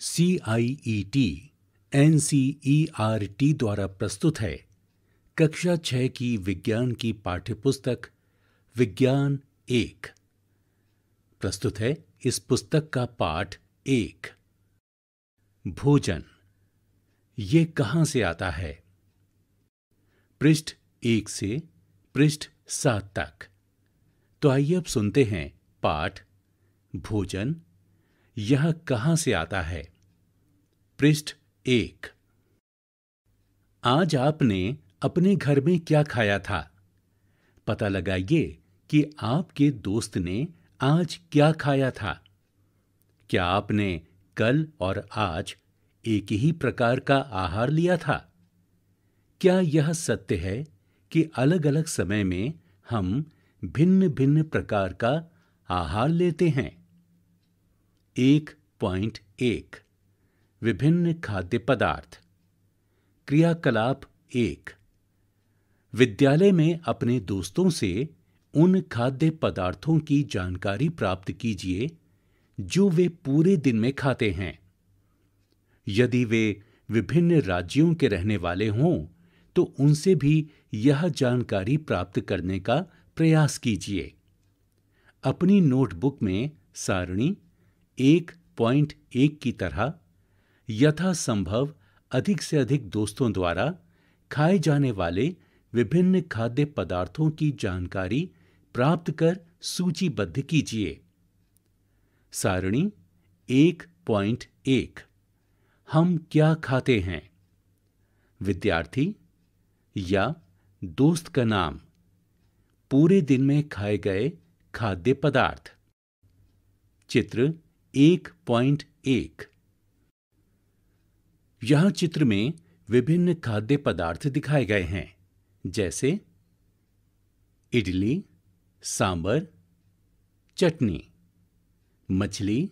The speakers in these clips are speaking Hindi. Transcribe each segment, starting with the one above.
CIET NCERT द्वारा प्रस्तुत है कक्षा 6 की विज्ञान की पाठ्यपुस्तक विज्ञान 1। प्रस्तुत है इस पुस्तक का पाठ 1। भोजन ये कहां से आता है? पृष्ठ 1 से पृष्ठ 7 तक। तो आइए अब सुनते हैं पाठ भोजन यह कहां से आता है। पृष्ठ 1। आज आपने अपने घर में क्या खाया था? पता लगाइए कि आपके दोस्त ने आज क्या खाया था। क्या आपने कल और आज एक ही प्रकार का आहार लिया था? क्या यह सत्य है कि अलग-अलग समय में हम भिन्न-भिन्न प्रकार का आहार लेते हैं? 1.1 विभिन्न खाद्य पदार्थ। क्रियाकलाप 1। विद्यालय में अपने दोस्तों से उन खाद्य पदार्थों की जानकारी प्राप्त कीजिए जो वे पूरे दिन में खाते हैं। यदि वे विभिन्न राज्यों के रहने वाले हों तो उनसे भी यह जानकारी प्राप्त करने का प्रयास कीजिए। अपनी नोटबुक में सारणी 1.1 की तरह यथासंभव अधिक से अधिक दोस्तों द्वारा खाए जाने वाले विभिन्न खाद्य पदार्थों की जानकारी प्राप्त कर सूचीबद्ध कीजिए। सारणी 1.1 हम क्या खाते हैं? विद्यार्थी या दोस्त का नाम, पूरे दिन में खाए गए खाद्य पदार्थ। चित्र 1.1। यहां चित्र में विभिन्न खाद्य पदार्थ दिखाए गए हैं, जैसे इडली, सांबर, चटनी, मछली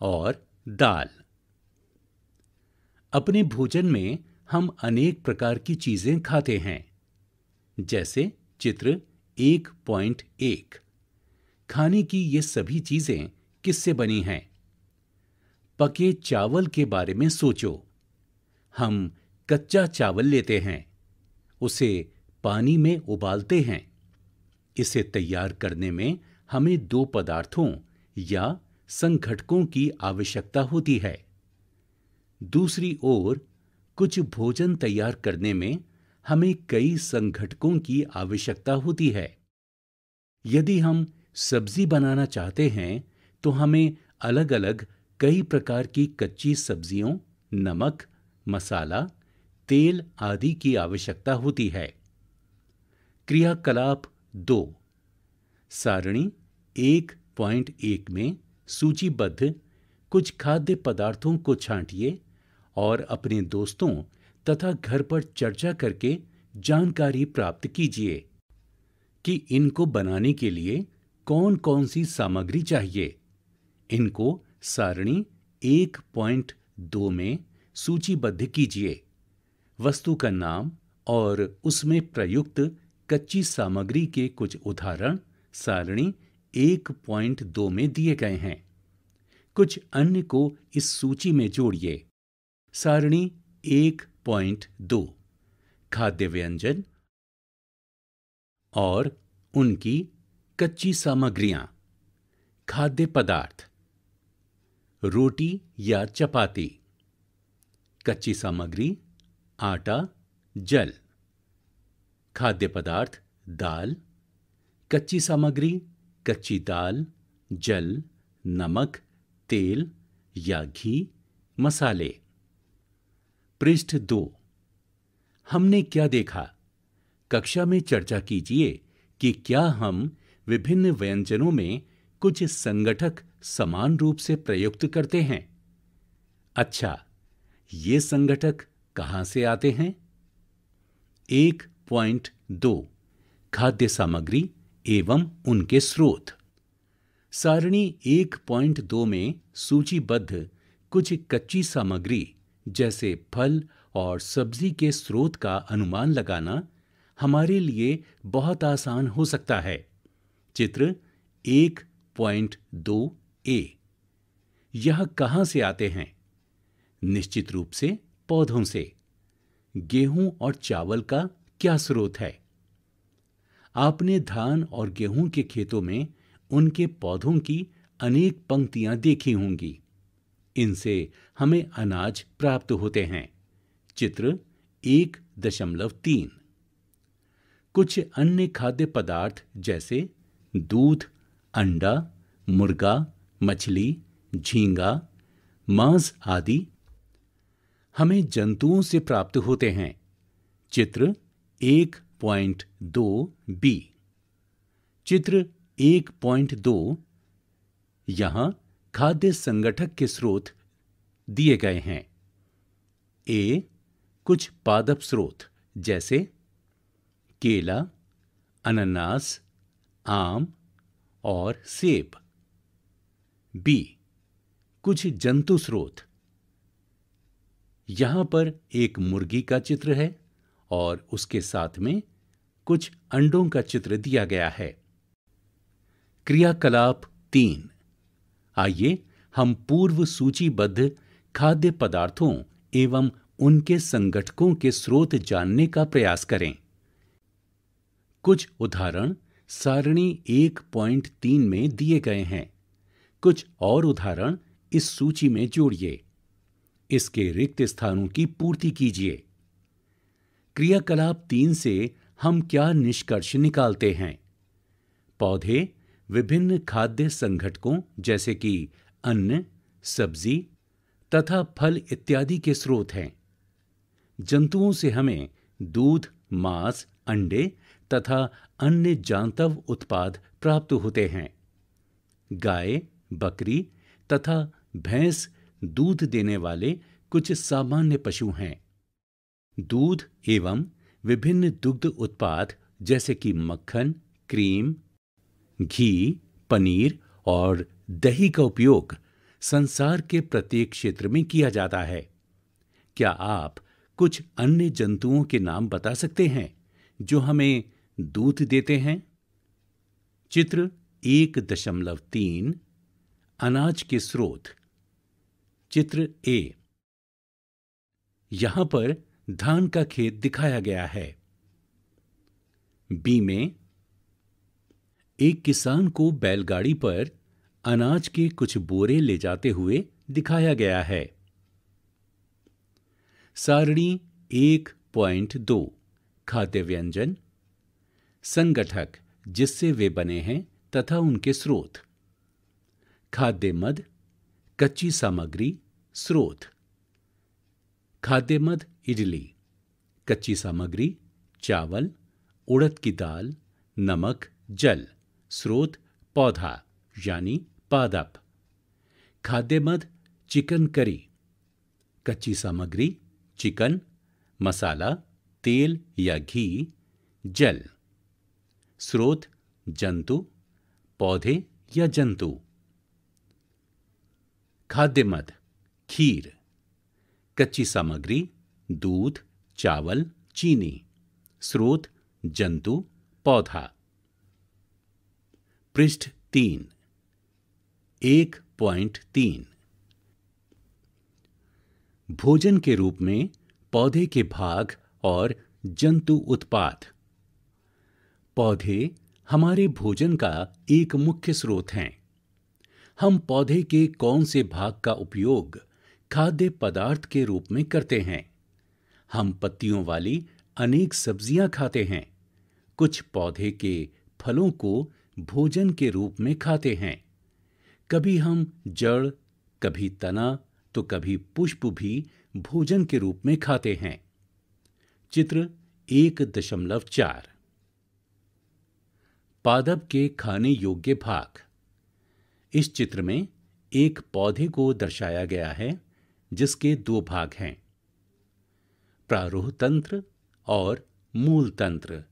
और दाल। अपने भोजन में हम अनेक प्रकार की चीजें खाते हैं, जैसे चित्र 1.1। खाने की ये सभी चीजें किससे बनी हैं? पके चावल के बारे में सोचो। हम कच्चा चावल लेते हैं, उसे पानी में उबालते हैं। इसे तैयार करने में हमें 2 पदार्थों या संघटकों की आवश्यकता होती है। दूसरी ओर कुछ भोजन तैयार करने में हमें कई संघटकों की आवश्यकता होती है। यदि हम सब्जी बनाना चाहते हैं तो हमें अलग-अलग कई प्रकार की कच्ची सब्जियों, नमक, मसाला, तेल आदि की आवश्यकता होती है। क्रियाकलाप 2 सारणी 1.1 में सूचीबद्ध कुछ खाद्य पदार्थों को छांटिए और अपने दोस्तों तथा घर पर चर्चा करके जानकारी प्राप्त कीजिए कि इनको बनाने के लिए कौन-कौन सी सामग्री चाहिए। इनको सारणी 1.2 में सूचीबद्ध कीजिए। वस्तु का नाम और उसमें प्रयुक्त कच्ची सामग्री के कुछ उदाहरण सारणी 1.2 में दिए गए हैं। कुछ अन्य को इस सूची में जोड़िए। सारणी 1.2 खाद्य व्यंजन और उनकी कच्ची सामग्रियां। खाद्य पदार्थ रोटी या चपाती। कच्ची सामग्री आटा, जल। खाद्य पदार्थ दाल। कच्ची सामग्री कच्ची दाल, जल, नमक, तेल या घी, मसाले। पृष्ठ 2। हमने क्या देखा? कक्षा में चर्चा कीजिए कि क्या हम विभिन्न व्यंजनों में कुछ संघटक समान रूप से प्रयुक्त करते हैं। अच्छा, ये संघटक कहां से आते हैं? 1.2 खाद्य सामग्री एवं उनके स्रोत। सारणी 1.2 में सूचीबद्ध कुछ कच्ची सामग्री जैसे फल और सब्जी के स्रोत का अनुमान लगाना हमारे लिए बहुत आसान हो सकता है। चित्र 1.2a। यह कहां से आते हैं? निश्चित रूप से पौधों से। गेहूं और चावल का क्या स्रोत है? आपने धान और गेहूं के खेतों में उनके पौधों की अनेक पंक्तियां देखी होंगी। इनसे हमें अनाज प्राप्त होते हैं। चित्र 1.3। कुछ अन्य खाद्य पदार्थ जैसे दूध, अंडा, मुर्गा, मछली, झींगा, मांस आदि हमें जंतुओं से प्राप्त होते हैं। चित्र 1.2 बी। चित्र 1.2 यहां खाद्य संगठक के स्रोत दिए गए हैं। ए, कुछ पादप स्रोत जैसे केला, अनानास, आम और सेब। बी, कुछ जंतु स्रोत। यहां पर एक मुर्गी का चित्र है और उसके साथ में कुछ अंडों का चित्र दिया गया है। क्रियाकलाप 3। आइए हम पूर्व सूचीबद्ध खाद्य पदार्थों एवं उनके संगठकों के स्रोत जानने का प्रयास करें। कुछ उदाहरण सारणी 1.3 में दिए गए हैं। कुछ और उदाहरण इस सूची में जोड़िए। इसके रिक्त स्थानों की पूर्ति कीजिए। क्रियाकलाप 3 से हम क्या निष्कर्ष निकालते हैं? पौधे विभिन्न खाद्य संघटकों जैसे कि अन्न, सब्जी तथा फल इत्यादि के स्रोत हैं। जंतुओं से हमें दूध, मांस, अंडे तथा अन्य जांतव उत्पाद प्राप्त होते हैं। गाय, बकरी तथा भैंस दूध देने वाले कुछ सामान्य पशु हैं। दूध एवं विभिन्न दुग्ध उत्पाद जैसे कि मक्खन, क्रीम, घी, पनीर और दही का उपयोग संसार के प्रत्येक क्षेत्र में किया जाता है। क्या आप कुछ अन्य जंतुओं के नाम बता सकते हैं जो हमें दूध देते हैं? चित्र 1.3 अनाज के स्रोत। चित्र ए। यहां पर धान का खेत दिखाया गया है। बी में एक किसान को बैलगाड़ी पर अनाज के कुछ बोरे ले जाते हुए दिखाया गया है। सारणी 1.2 खाद्य व्यंजन, संगठक जिससे वे बने हैं तथा उनके स्रोत। खाद्य मद, कच्ची सामग्री, स्रोत। खाद्य मद इडली, कच्ची सामग्री चावल, उड़द की दाल, नमक, जल, स्रोत पौधा यानी पादप। खाद्य मद चिकन करी, कच्ची सामग्री चिकन, मसाला, तेल या घी, जल, स्रोत जंतु, पौधे या जंतु। खाद्य मद खीर, कच्ची सामग्री दूध, चावल, चीनी, स्रोत जंतु, पौधा। पृष्ठ 3 1.3 भोजन के रूप में पौधे के भाग और जंतु उत्पाद। पौधे हमारे भोजन का एक मुख्य स्रोत हैं। हम पौधे के कौन से भाग का उपयोग खाद्य पदार्थ के रूप में करते हैं? हम पत्तियों वाली अनेक सब्जियां खाते हैं। कुछ पौधे के फलों को भोजन के रूप में खाते हैं। कभी हम जड़, कभी तना तो कभी पुष्प भी भोजन के रूप में खाते हैं। चित्र 1.4 पादप के खाने योग्य भाग। इस चित्र में एक पौधे को दर्शाया गया है जिसके दो भाग हैं, प्रारोह तंत्र और मूल तंत्र।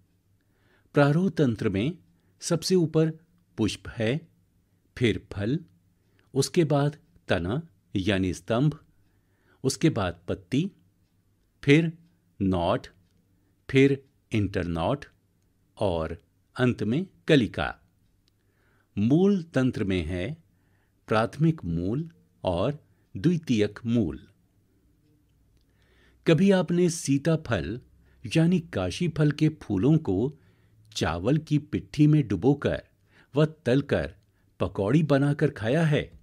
प्रारोह तंत्र में सबसे ऊपर पुष्प है, फिर फल, उसके बाद तना यानी स्तंभ, उसके बाद पत्ती, फिर नॉट, फिर इंटरनॉट और अंत में कलिका। मूल तंत्र में है प्राथमिक मूल और द्वितीयक मूल। कभी आपने सीताफल यानी काशी फल के फूलों को चावल की पिट्ठी में डुबोकर व तलकर पकौड़ी बनाकर खाया है?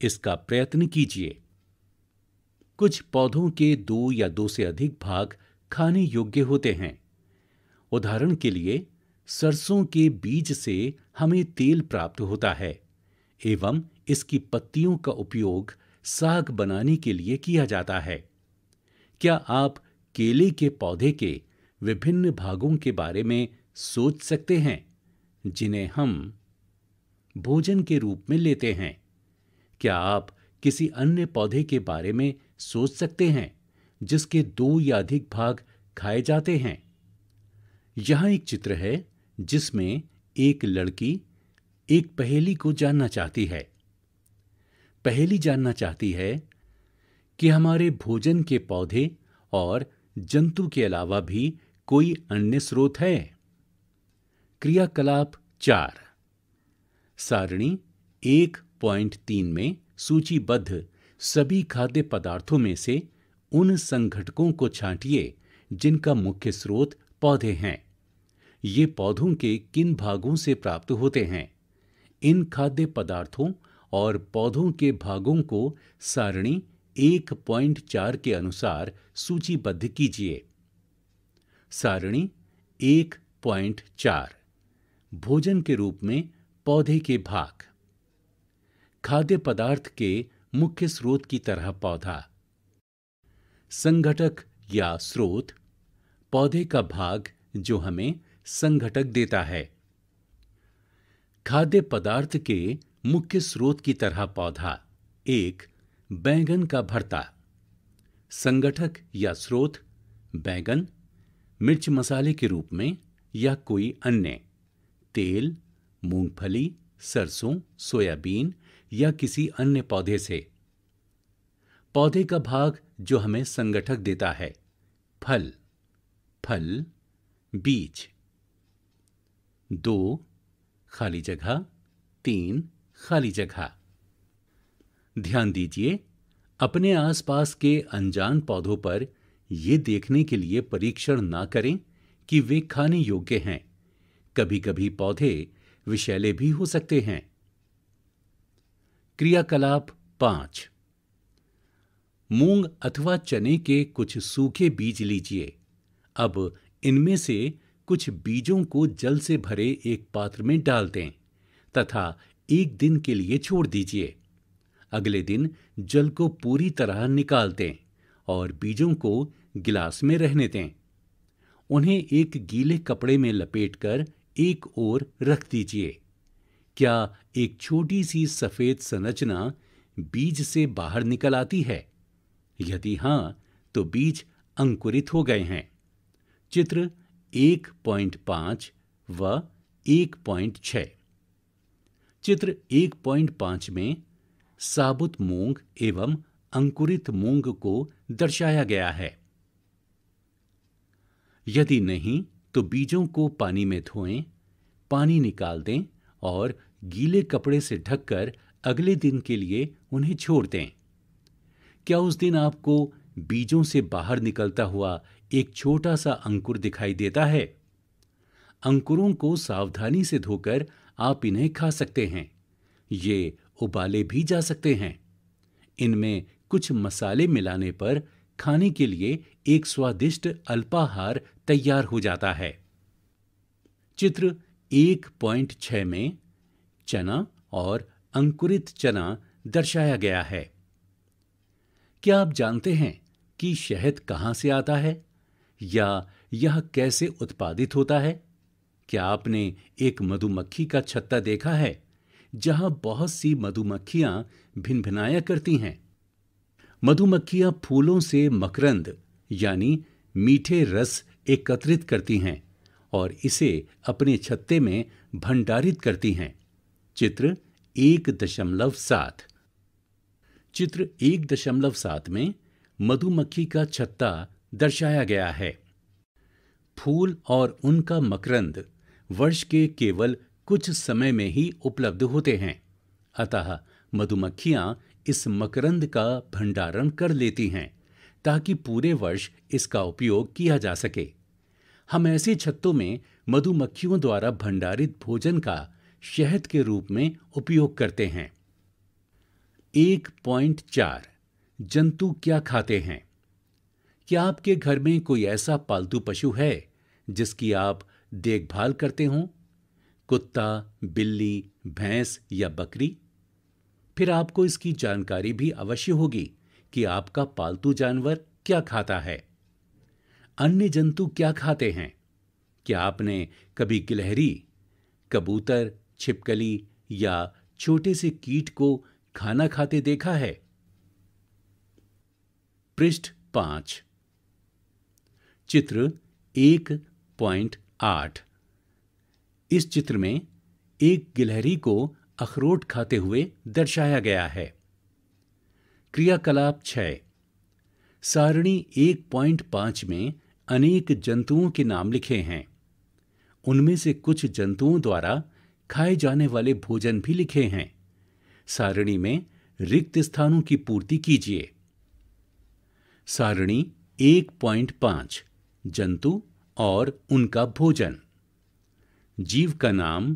इसका प्रयत्न कीजिए। कुछ पौधों के दो या दो से अधिक भाग खाने योग्य होते हैं। उदाहरण के लिए सरसों के बीज से हमें तेल प्राप्त होता है एवं इसकी पत्तियों का उपयोग साग बनाने के लिए किया जाता है। क्या आप केले के पौधे के विभिन्न भागों के बारे में सोच सकते हैं जिन्हें हम भोजन के रूप में लेते हैं? क्या आप किसी अन्य पौधे के बारे में सोच सकते हैं जिसके दो या अधिक भाग खाए जाते हैं? यहां एक चित्र है जिसमें एक लड़की एक पहेली को जानना चाहती है। पहेली जानना चाहती है कि हमारे भोजन के पौधे और जंतु के अलावा भी कोई अन्य स्रोत है। क्रियाकलाप 4। सारणी 1.3 में सूचीबद्ध सभी खाद्य पदार्थों में से उन संघटकों को छांटिए जिनका मुख्य स्रोत पौधे हैं। ये पौधों के किन भागों से प्राप्त होते हैं? इन खाद्य पदार्थों और पौधों के भागों को सारणी 1.4 के अनुसार सूचीबद्ध कीजिए। सारणी 1.4 भोजन के रूप में पौधे के भाग। खाद्य पदार्थ के मुख्य स्रोत की तरह पौधा। संघटक या स्रोत पौधे का भाग जो हमें संघटक देता है। खाद्य पदार्थ के मुख्य स्रोत की तरह पौधा। 1. बैंगन का भरता। संघटक या स्रोत बैंगन, मिर्च मसाले के रूप में या कोई अन्य, तेल, मूंगफली, सरसों, सोयाबीन या किसी अन्य पौधे से। पौधे का भाग जो हमें संघटक देता है। फल, फल, बीज। 2. खाली जगह। 3. खाली जगह। ध्यान दीजिए, अपने आसपास के अनजान पौधों पर यह देखने के लिए परीक्षण ना करें कि वे खाने योग्य हैं। कभी-कभी पौधे विषैले भी हो सकते हैं। क्रियाकलाप 5। मूंग अथवा चने के कुछ सूखे बीज लीजिए। अब इनमें से कुछ बीजों को जल से भरे एक पात्र में डाल दें तथा एक दिन के लिए छोड़ दीजिए। अगले दिन जल को पूरी तरह निकाल दें और बीजों को गिलास में रहने दें। उन्हें एक गीले कपड़े में लपेटकर एक ओर रख दीजिए। क्या एक छोटी सी सफेद संरचना बीज से बाहर निकल आती है? यदि हां, तो बीज अंकुरित हो गए हैं। चित्र 1.5 व 1.6। चित्र 1.5 में साबुत मूंग एवं अंकुरित मूंग को दर्शाया गया है। यदि नहीं, तो बीजों को पानी में धोएं, पानी निकाल दें और गीले कपड़े से ढककर अगले दिन के लिए उन्हें छोड़ दें। क्या उस दिन आपको बीजों से बाहर निकलता हुआ एक छोटा सा अंकुर दिखाई देता है? अंकुरों को सावधानी से धोकर आप इन्हें खा सकते हैं। ये उबाले भी जा सकते हैं। इनमें कुछ मसाले मिलाने पर खाने के लिए एक स्वादिष्ट अल्पाहार तैयार हो जाता है। चित्र 1.6 में चना और अंकुरित चना दर्शाया गया है। क्या आप जानते हैं कि शहद कहां से आता है या यह कैसे उत्पादित होता है? क्या आपने एक मधुमक्खी का छत्ता देखा है जहां बहुत सी मधुमक्खियां भिनभिनाया करती हैं? मधुमक्खियां फूलों से मकरंद यानी मीठे रस एकत्रित करती हैं और इसे अपने छत्ते में भंडारित करती हैं। चित्र 1.7। चित्र 1.7 में मधुमक्खी का छत्ता दर्शाया गया है। फूल और उनका मकरंद वर्ष के केवल कुछ समय में ही उपलब्ध होते हैं, अतः मधुमक्खियां इस मकरंद का भंडारण कर लेती हैं ताकि पूरे वर्ष इसका उपयोग किया जा सके। हम ऐसे छत्तों में मधुमक्खियों द्वारा भंडारित भोजन का शहद के रूप में उपयोग करते हैं। 1.4 जंतु क्या खाते हैं? क्या आपके घर में कोई ऐसा पालतू पशु है जिसकी आप देखभाल करते हों? कुत्ता, बिल्ली, भैंस या बकरी? फिर आपको इसकी जानकारी भी अवश्य होगी कि आपका पालतू जानवर क्या खाता है। अन्य जंतु क्या खाते हैं? क्या आपने कभी गिलहरी, कबूतर, छिपकली या छोटे से कीट को खाना खाते देखा है? पृष्ठ 5। चित्र 1.8। इस चित्र में एक गिलहरी को अखरोट खाते हुए दर्शाया गया है। क्रियाकलाप 6। सारणी 1.5 में अनेक जंतुओं के नाम लिखे हैं। उनमें से कुछ जंतुओं द्वारा खाए जाने वाले भोजन भी लिखे हैं। सारणी में रिक्त स्थानों की पूर्ति कीजिए। सारणी 1.5 जंतु और उनका भोजन। जीव का नाम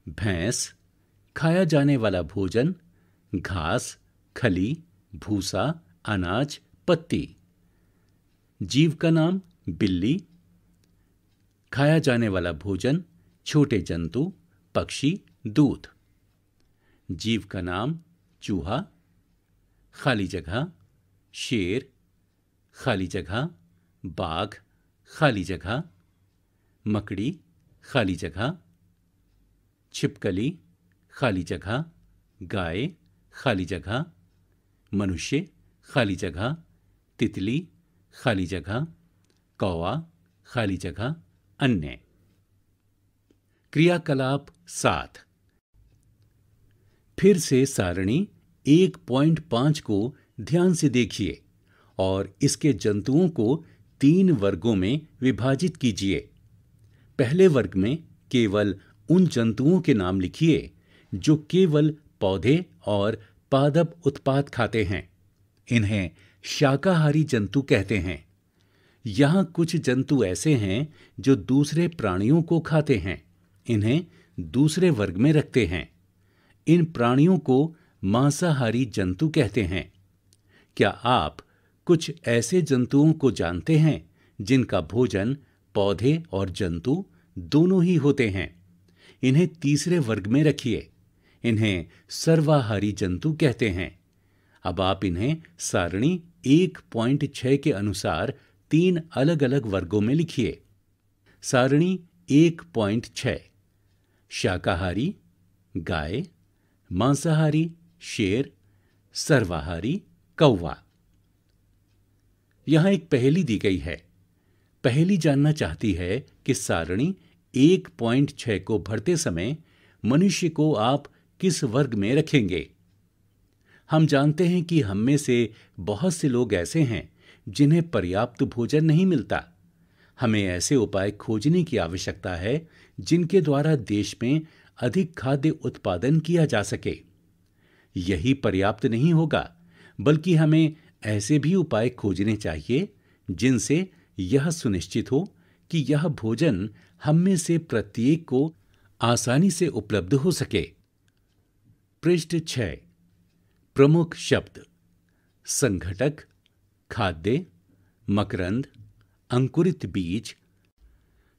भैंस, खाया जाने वाला भोजन घास, खली, भूसा, अनाज, पत्ती। जीव का नाम बिल्ली, खाया जाने वाला भोजन छोटे जंतु, पक्षी, दूध। जीव का नाम चूहा, खाली जगह शेर, खाली जगह बाघ, खाली जगह मकड़ी, खाली जगह छिपकली, खाली जगह गाय, खाली जगह मनुष्य, खाली जगह तितली, खाली जगह कौवा, खाली जगह अन्य। क्रियाकलाप 7। फिर से सारणी 1.5 को ध्यान से देखिए और इसके जंतुओं को 3 वर्गों में विभाजित कीजिए। पहले वर्ग में केवल उन जंतुओं के नाम लिखिए जो केवल पौधे और पादप उत्पाद खाते हैं। इन्हें शाकाहारी जंतु कहते हैं। यहाँ कुछ जंतु ऐसे हैं जो दूसरे प्राणियों को खाते हैं। इन्हें दूसरे वर्ग में रखते हैं। इन प्राणियों को मांसाहारी जंतु कहते हैं। क्या आप कुछ ऐसे जंतुओं को जानते हैं जिनका भोजन पौधे और जंतु दोनों ही होते हैं? इन्हें तीसरे वर्ग में रखिए। इन्हें सर्वाहारी जंतु कहते हैं। अब आप इन्हें सारणी 1.6 के अनुसार 3 अलग अलग वर्गों में लिखिए। सारणी 1.6 शाकाहारी गाय, मांसाहारी शेर, सर्वाहारी कौवा। यहां एक पहेली दी गई है। पहेली जानना चाहती है कि सारणी 1.6 को भरते समय मनुष्य को आप किस वर्ग में रखेंगे? हम जानते हैं कि हम में से बहुत से लोग ऐसे हैं जिन्हें पर्याप्त भोजन नहीं मिलता। हमें ऐसे उपाय खोजने की आवश्यकता है जिनके द्वारा देश में अधिक खाद्य उत्पादन किया जा सके। यही पर्याप्त नहीं होगा, बल्कि हमें ऐसे भी उपाय खोजने चाहिए जिनसे यह सुनिश्चित हो कि यह भोजन हम में से प्रत्येक को आसानी से उपलब्ध हो सके। पृष्ठ 6। प्रमुख शब्द: संघटक, खाद्य, मकरंद, अंकुरित बीज,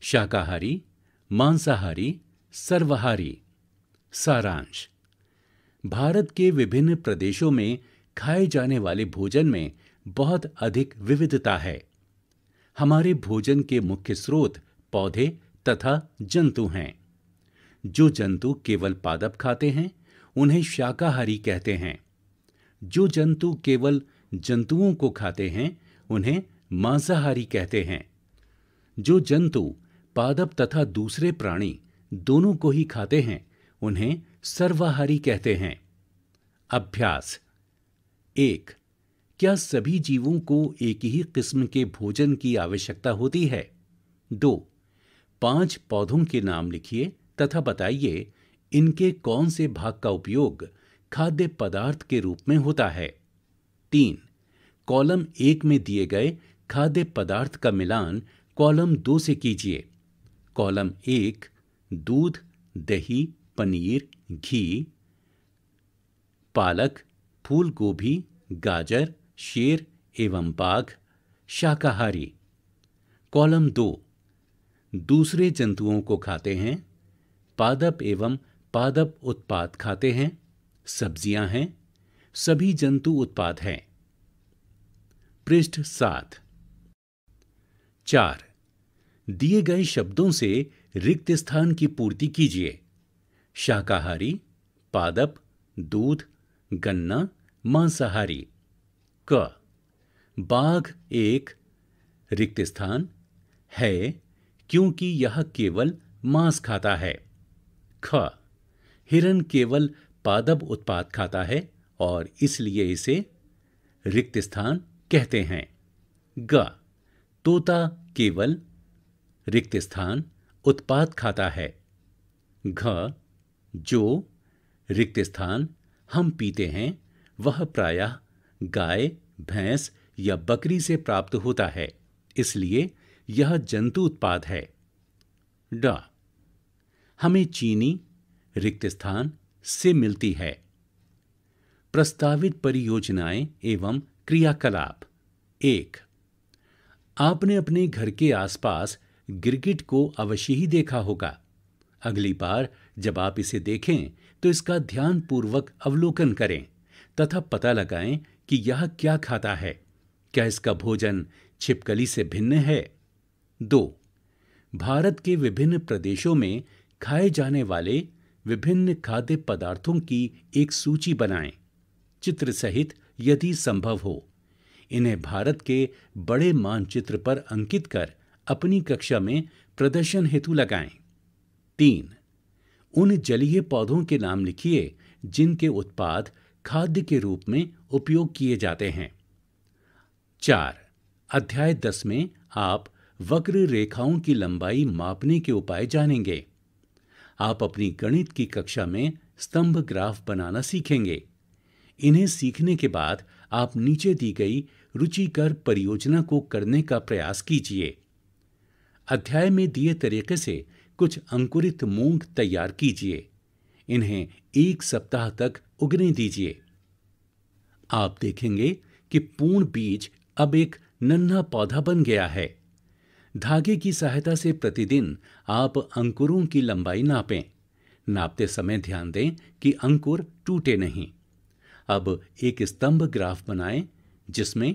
शाकाहारी, मांसाहारी, सर्वाहारी। सारांश: भारत के विभिन्न प्रदेशों में खाए जाने वाले भोजन में बहुत अधिक विविधता है। हमारे भोजन के मुख्य स्रोत पौधे तथा जंतु हैं। जो जंतु केवल पादप खाते हैं उन्हें शाकाहारी कहते हैं। जो जंतु केवल जंतुओं को खाते हैं उन्हें मांसाहारी कहते हैं। जो जंतु पादप तथा दूसरे प्राणी दोनों को ही खाते हैं उन्हें सर्वाहारी कहते हैं। अभ्यास 1. क्या सभी जीवों को एक ही किस्म के भोजन की आवश्यकता होती है? 2. 5 पौधों के नाम लिखिए तथा बताइए इनके कौन से भाग का उपयोग खाद्य पदार्थ के रूप में होता है। 3. कॉलम 1 में दिए गए खाद्य पदार्थ का मिलान कॉलम 2 से कीजिए। कॉलम 1 दूध, दही, पनीर, घी, पालक, फूल गोभी, गाजर, शेर एवं बाघ, शाकाहारी। कॉलम 2 दूसरे जंतुओं को खाते हैं, पादप एवं पादप उत्पाद खाते हैं, सब्जियां हैं, सभी जंतु उत्पाद हैं। पृष्ठ 7। 4 दिए गए शब्दों से रिक्त स्थान की पूर्ति कीजिए। शाकाहारी, पादप, दूध, गन्ना, मांसाहारी। क बाघ एक रिक्त स्थान है क्योंकि यह केवल मांस खाता है। ख हिरन केवल पादप उत्पाद खाता है और इसलिए इसे रिक्त स्थान कहते हैं। ग तोता केवल रिक्त स्थान उत्पाद खाता है। घ जो रिक्त स्थान हम पीते हैं वह प्रायः गाय, भैंस या बकरी से प्राप्त होता है, इसलिए यह जंतु उत्पाद है। ड हमें चीनी रिक्त स्थान से मिलती है। प्रस्तावित परियोजनाएं एवं क्रियाकलाप। 1 आपने अपने घर के आसपास गिरगिट को अवश्य ही देखा होगा। अगली बार जब आप इसे देखें तो इसका ध्यानपूर्वक अवलोकन करें तथा पता लगाएं कि यह क्या खाता है। क्या इसका भोजन छिपकली से भिन्न है? 2 भारत के विभिन्न प्रदेशों में खाए जाने वाले विभिन्न खाद्य पदार्थों की एक सूची बनाएं, चित्र सहित यदि संभव हो। इन्हें भारत के बड़े मानचित्र पर अंकित कर अपनी कक्षा में प्रदर्शन हेतु लगाएं। 3 उन जलीय पौधों के नाम लिखिए जिनके उत्पाद खाद्य के रूप में उपयोग किए जाते हैं। 4 अध्याय 10 में आप वक्र रेखाओं की लंबाई मापने के उपाय जानेंगे। आप अपनी गणित की कक्षा में स्तंभ ग्राफ बनाना सीखेंगे। इन्हें सीखने के बाद आप नीचे दी गई रुचिकर परियोजना को करने का प्रयास कीजिए। अध्याय में दिए तरीके से कुछ अंकुरित मूंग तैयार कीजिए। इन्हें 1 सप्ताह तक उगने दीजिए। आप देखेंगे कि पूर्ण बीज अब एक नन्हा पौधा बन गया है। धागे की सहायता से प्रतिदिन आप अंकुरों की लंबाई नापें। नापते समय ध्यान दें कि अंकुर टूटे नहीं। अब एक स्तंभ ग्राफ बनाएं जिसमें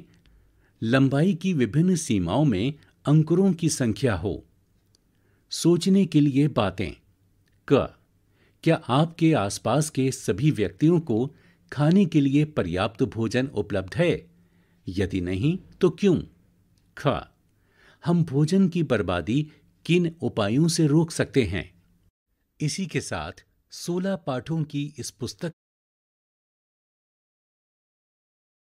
लंबाई की विभिन्न सीमाओं में अंकुरों की संख्या हो। सोचने के लिए बातें। क क्या आपके आसपास के सभी व्यक्तियों को खाने के लिए पर्याप्त भोजन उपलब्ध है? यदि नहीं तो क्यों? ख हम भोजन की बर्बादी किन उपायों से रोक सकते हैं? इसी के साथ 16 पाठों की इस पुस्तक